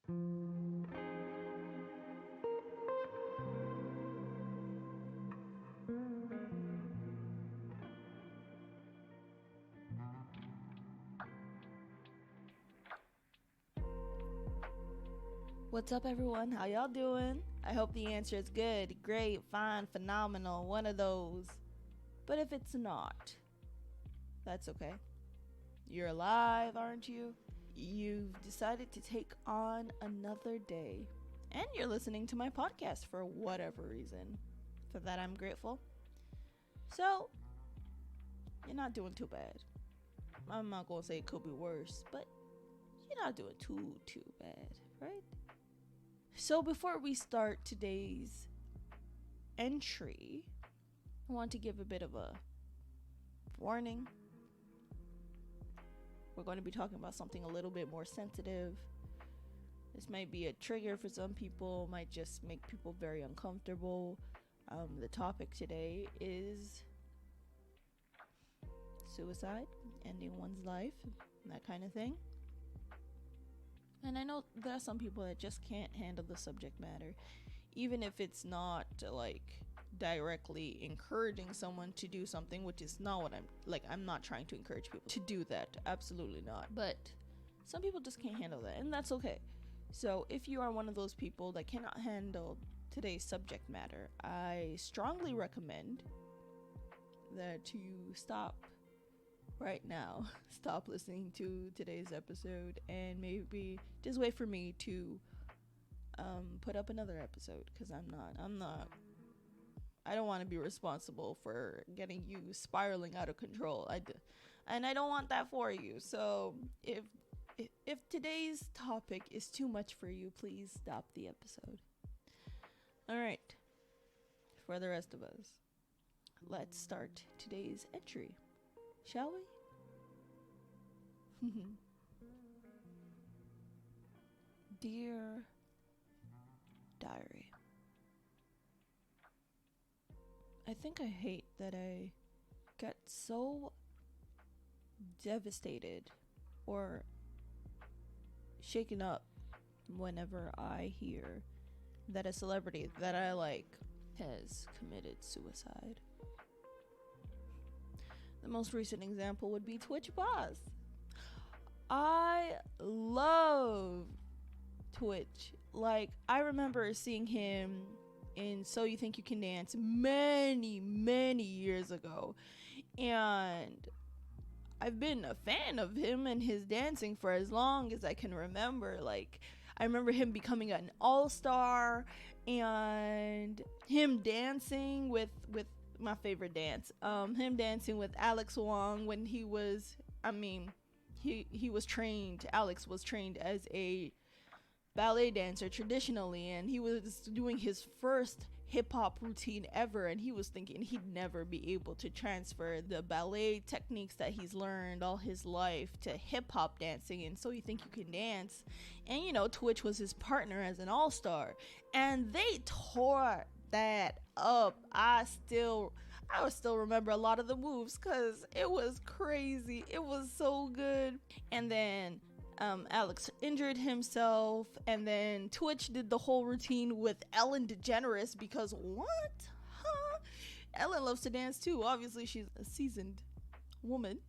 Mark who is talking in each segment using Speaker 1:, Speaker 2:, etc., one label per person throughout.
Speaker 1: What's up, everyone? How y'all doing? I hope the answer is good, great, fine, phenomenal, one of those. But if it's not, that's okay. You're alive, aren't you? You've decided to take on another day, and you're listening to my podcast for whatever reason. For that, I'm grateful. So, you're not doing too bad. I'm not gonna say it could be worse, but you're not doing too bad, right? So before we start today's entry, I want to give a bit of a warning. We're going to be talking about something a little bit more sensitive. This might be a trigger for some people, might just make people very uncomfortable. The topic today is suicide, ending one's life, that kind of thing. And I know there are some people that just can't handle the subject matter, even if it's not like directly encouraging someone to do something, which is not what I'm not trying to encourage people to do that, absolutely not. But some people just can't handle that, and that's okay. So if you are one of those people that cannot handle today's subject matter, I strongly recommend that you stop right now, stop listening to today's episode, and maybe just wait for me to put up another episode, because I don't want to be responsible for getting you spiraling out of control. And I don't want that for you. So if today's topic is too much for you, please stop the episode. All right, for the rest of us, let's start today's entry. Shall we? Dear Diary, I think I hate that I get so devastated or shaken up whenever I hear that a celebrity that I like has committed suicide. The most recent example would be Twitch Boss. I love Twitch. Like, I remember seeing him in So You Think You Can Dance many years ago. And I've been a fan of him and his dancing for as long as I can remember. Like, I remember him becoming an all-star and him dancing with my favorite dance, him dancing with Alex Wong when he was trained. Alex was trained as a ballet dancer traditionally, and he was doing his first hip-hop routine ever, and he was thinking he'd never be able to transfer the ballet techniques that he's learned all his life to hip-hop dancing. And So You Think You Can Dance, and Twitch was his partner as an all-star, and they tore that up. I still remember a lot of the moves because it was crazy. It was so good. And then Alex injured himself, and then Twitch did the whole routine with Ellen DeGeneres, because what? Huh? Ellen loves to dance too. Obviously, she's a seasoned woman.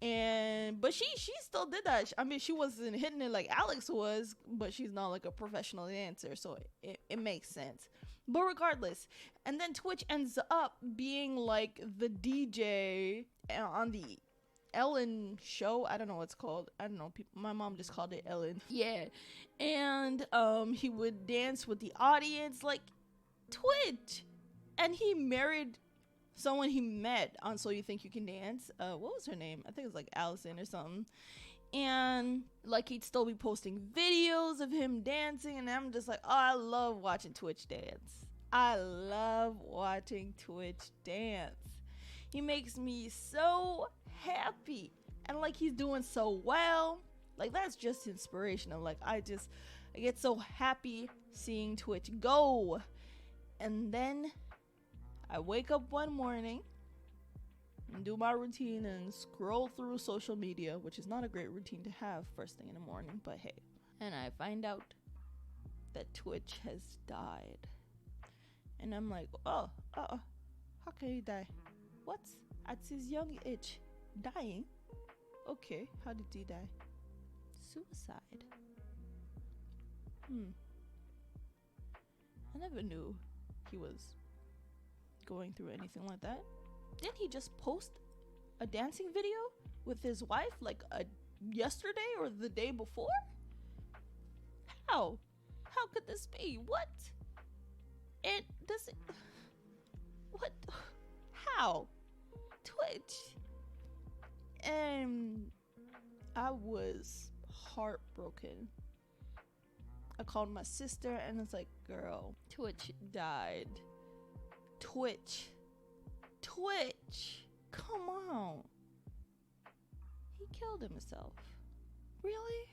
Speaker 1: But she still did that. I mean, she wasn't hitting it like Alex was, but she's not like a professional dancer, so it makes sense. But regardless, and then Twitch ends up being like the DJ on the Ellen show. I don't know what it's called. I don't know. My mom just called it Ellen. Yeah. And he would dance with the audience, like Twitch. And he married someone he met on So You Think You Can Dance. What was her name? I think it was like Allison or something. And like, he'd still be posting videos of him dancing, and I'm just like, oh, I love watching Twitch dance. I love watching Twitch dance. He makes me so happy, and like, he's doing so well. Like, that's just inspirational. Like, I get so happy seeing Twitch go. And then I wake up one morning and do my routine and scroll through social media, which is not a great routine to have first thing in the morning, but hey. And I find out that Twitch has died. And I'm like, oh, how can he die? What? At his young age, dying? Okay, how did he die? Suicide. I never knew he was going through anything like that. Didn't he just post a dancing video with his wife like yesterday or the day before? How could this be? What? It doesn't. What? How? Twitch. And I was heartbroken. I called my sister and it's like, girl, Twitch died. Twitch. Come on. He killed himself. Really?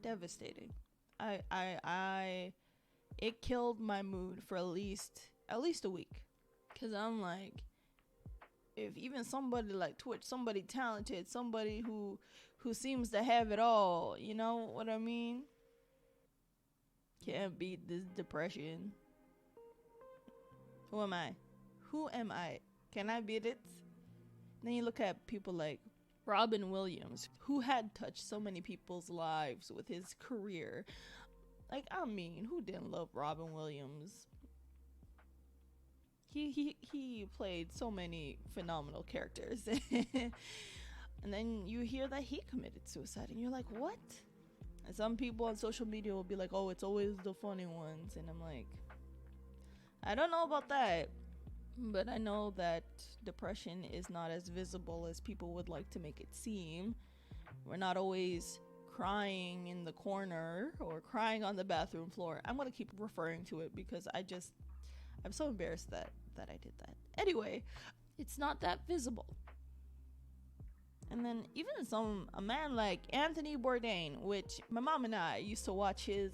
Speaker 1: Devastating. It killed my mood for at least a week. Cause I'm like, if even somebody like Twitch, somebody talented, somebody who seems to have it all, you know what I mean? Can't beat this depression. Who am I? Can I beat it? Then you look at people like Robin Williams, who had touched so many people's lives with his career. Like, I mean, who didn't love Robin Williams? He played so many phenomenal characters. And then you hear that he committed suicide and you're like, what? And some people on social media will be like, oh, it's always the funny ones. And I'm like, I don't know about that. But I know that depression is not as visible as people would like to make it seem. We're not always crying in the corner or crying on the bathroom floor. I'm going to keep referring to it because I'm so embarrassed that I did that. Anyway, it's not that visible. And then even a man like Anthony Bourdain, which my mom and I used to watch his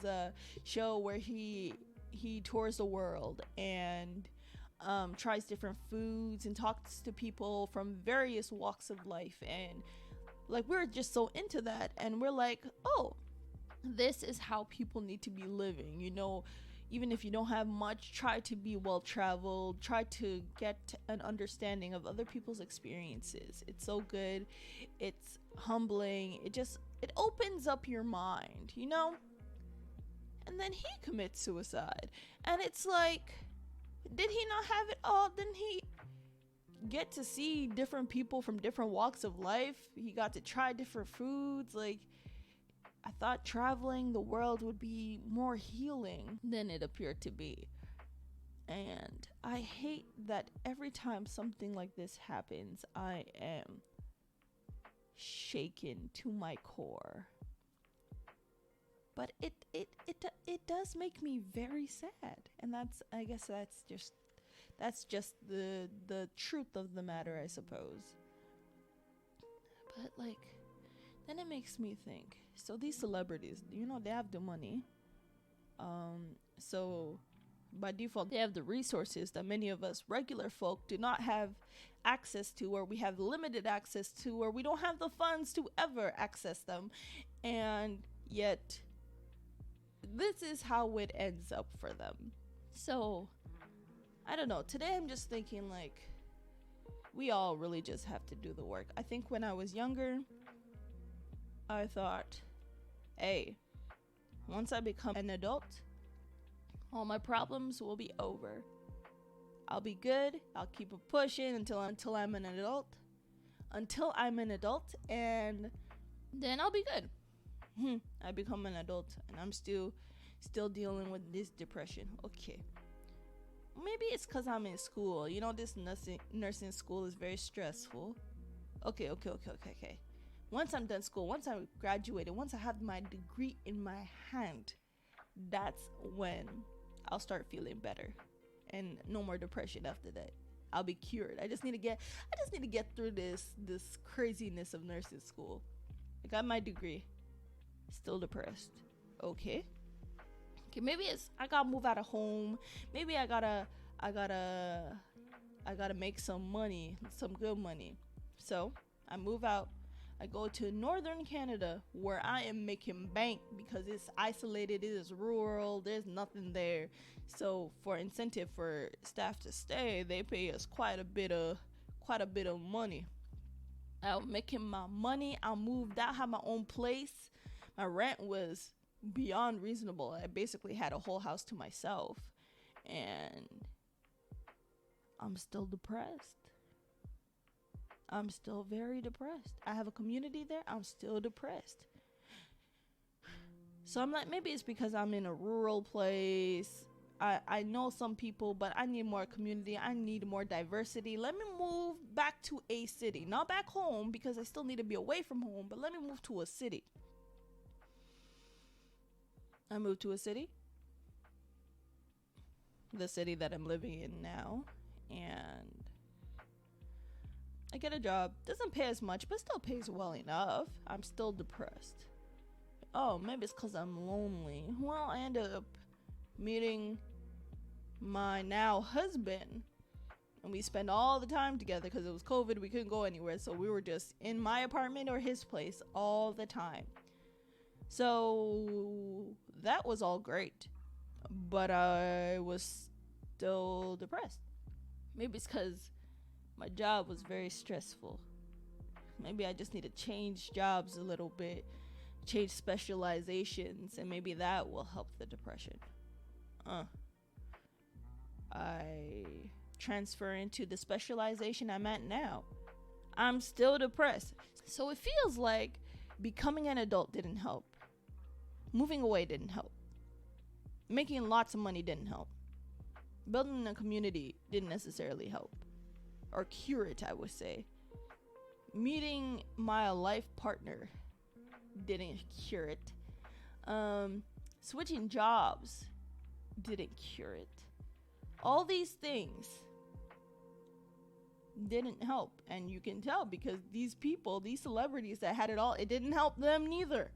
Speaker 1: show where he tours the world and tries different foods and talks to people from various walks of life, and like we're just so into that, and we're like, oh, this is how people need to be living, you know. Even if you don't have much, try to be well traveled, try to get an understanding of other people's experiences. It's so good, it's humbling, it opens up your mind, you know. And then he commits suicide, and it's like, did he not have it all? Didn't he get to see different people from different walks of life? He got to try different foods. Like, I thought traveling the world would be more healing than it appeared to be. And I hate that every time something like this happens, I am shaken to my core. But it does make me very sad, and I guess that's just the truth of the matter, I suppose. But like, then it makes me think. So these celebrities, you know, they have the money. So by default, they have the resources that many of us regular folk do not have access to, or we have limited access to, or we don't have the funds to ever access them, and yet this is how it ends up for them. So I don't know, today I'm just thinking, like, we all really just have to do the work. I think when I was younger, I thought, hey, once I become an adult, all my problems will be over. I'll be good. I'll keep it pushing until I'm an adult. Until I'm an adult, and then I'll be good. I become an adult, and I'm still dealing with this depression. Okay. Maybe it's because I'm in school. You know, this nursing school is very stressful. Okay. Once I'm done school, once I graduated, once I have my degree in my hand, that's when I'll start feeling better, and no more depression after that. I'll be cured. I just need to get through this craziness of nursing school. I got my degree, still depressed. Okay, maybe it's I gotta move out of home. Maybe I gotta make some money, some good money. So I move out I go to northern Canada where I am making bank because it's isolated, it is rural, there's nothing there. So for incentive for staff to stay, they pay us quite a bit of money. I'm making my money. I moved out, have my own place. My rent was beyond reasonable. I basically had a whole house to myself, and I'm still depressed. I'm still very depressed. I have a community there. I'm still depressed. So I'm like, maybe it's because I'm in a rural place. I know some people, but I need more community. I need more diversity. Let me move back to a city. Not back home, because I still need to be away from home, but let me move to a city. I moved to a city. The city that I'm living in now. And I get a job. Doesn't pay as much, but still pays well enough. I'm still depressed. Oh, maybe it's because I'm lonely. Well, I ended up meeting my now husband, and we spent all the time together because it was COVID. We couldn't go anywhere, so we were just in my apartment or his place all the time. So that was all great, but I was still depressed. Maybe it's because my job was very stressful. Maybe I just need to change jobs a little bit, change specializations, and maybe that will help the depression. I transfer into the specialization I'm at now. I'm still depressed. So it feels like becoming an adult didn't help. Moving away didn't help. Making lots of money didn't help. Building a community didn't necessarily help. Or cure it, I would say. Meeting my life partner didn't cure it. Switching jobs didn't cure it. All these things didn't help, and you can tell because these people, these celebrities that had it all, it didn't help them neither.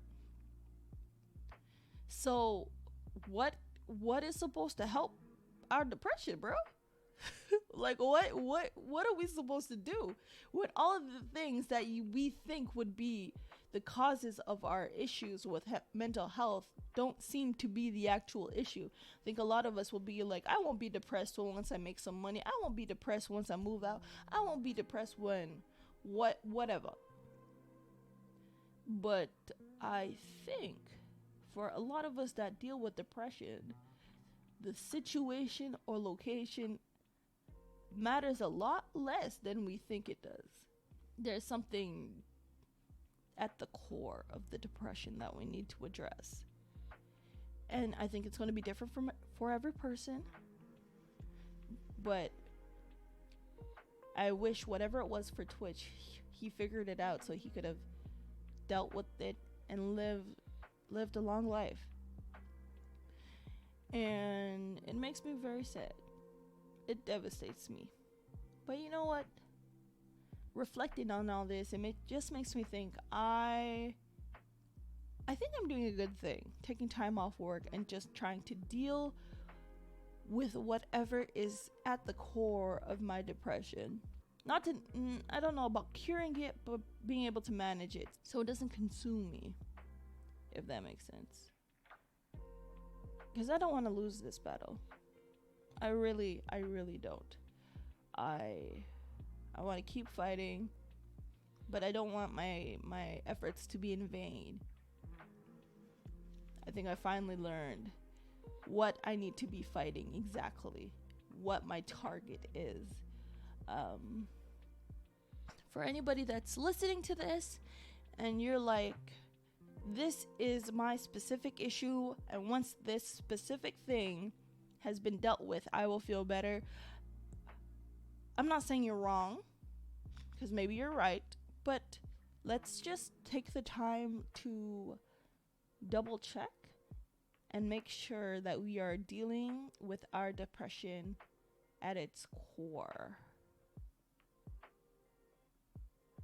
Speaker 1: So what is supposed to help our depression, bro? Like what are we supposed to do with all of the things that we think would be the causes of our issues with mental health don't seem to be the actual issue? I think a lot of us will be like, I won't be depressed once I make some money. I won't be depressed once I move out. I won't be depressed when whatever. But I think for a lot of us that deal with depression, the situation or location matters a lot less than we think it does. There's something at the core of the depression that we need to address. And I think it's going to be different for every person. But I wish whatever it was for Twitch, he figured it out so he could have dealt with it and lived a long life. And it makes me very sad. It devastates me. But you know what? Reflecting on all this, just makes me think I think I'm doing a good thing, taking time off work and just trying to deal with whatever is at the core of my depression. I don't know about curing it, but being able to manage it so it doesn't consume me, if that makes sense. Because I don't want to lose this battle. I really don't. I want to keep fighting, but I don't want my efforts to be in vain. I think I finally learned what I need to be fighting exactly, what my target is. For anybody that's listening to this and you're like, this is my specific issue, and once this specific thing has been dealt with, I will feel better. I'm not saying you're wrong, because maybe you're right, but let's just take the time to double check and make sure that we are dealing with our depression at its core.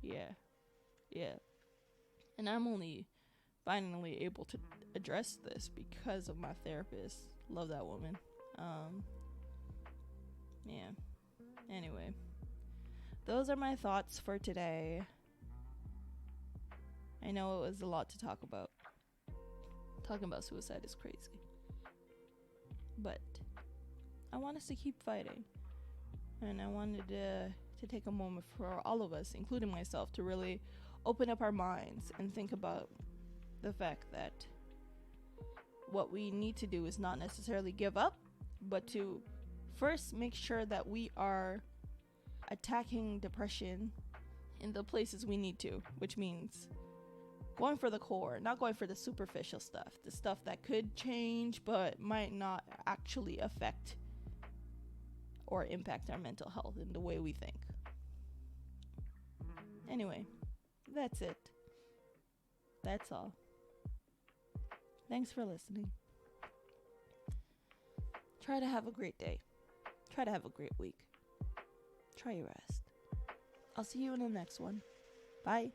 Speaker 1: Yeah. And I'm only finally able to address this because of my therapist. Love that woman. Yeah. Anyway, those are my thoughts for today. I know it was a lot to talk about. Talking about suicide is crazy. But I want us to keep fighting. And I wanted to take a moment for all of us, including myself, to really open up our minds and think about the fact that what we need to do is not necessarily give up, but to first make sure that we are attacking depression in the places we need to, which means going for the core, not going for the superficial stuff, the stuff that could change but might not actually affect or impact our mental health in the way we think. Anyway, that's it. That's all. Thanks for listening. Try to have a great day. Try to have a great week. Try your best. I'll see you in the next one. Bye.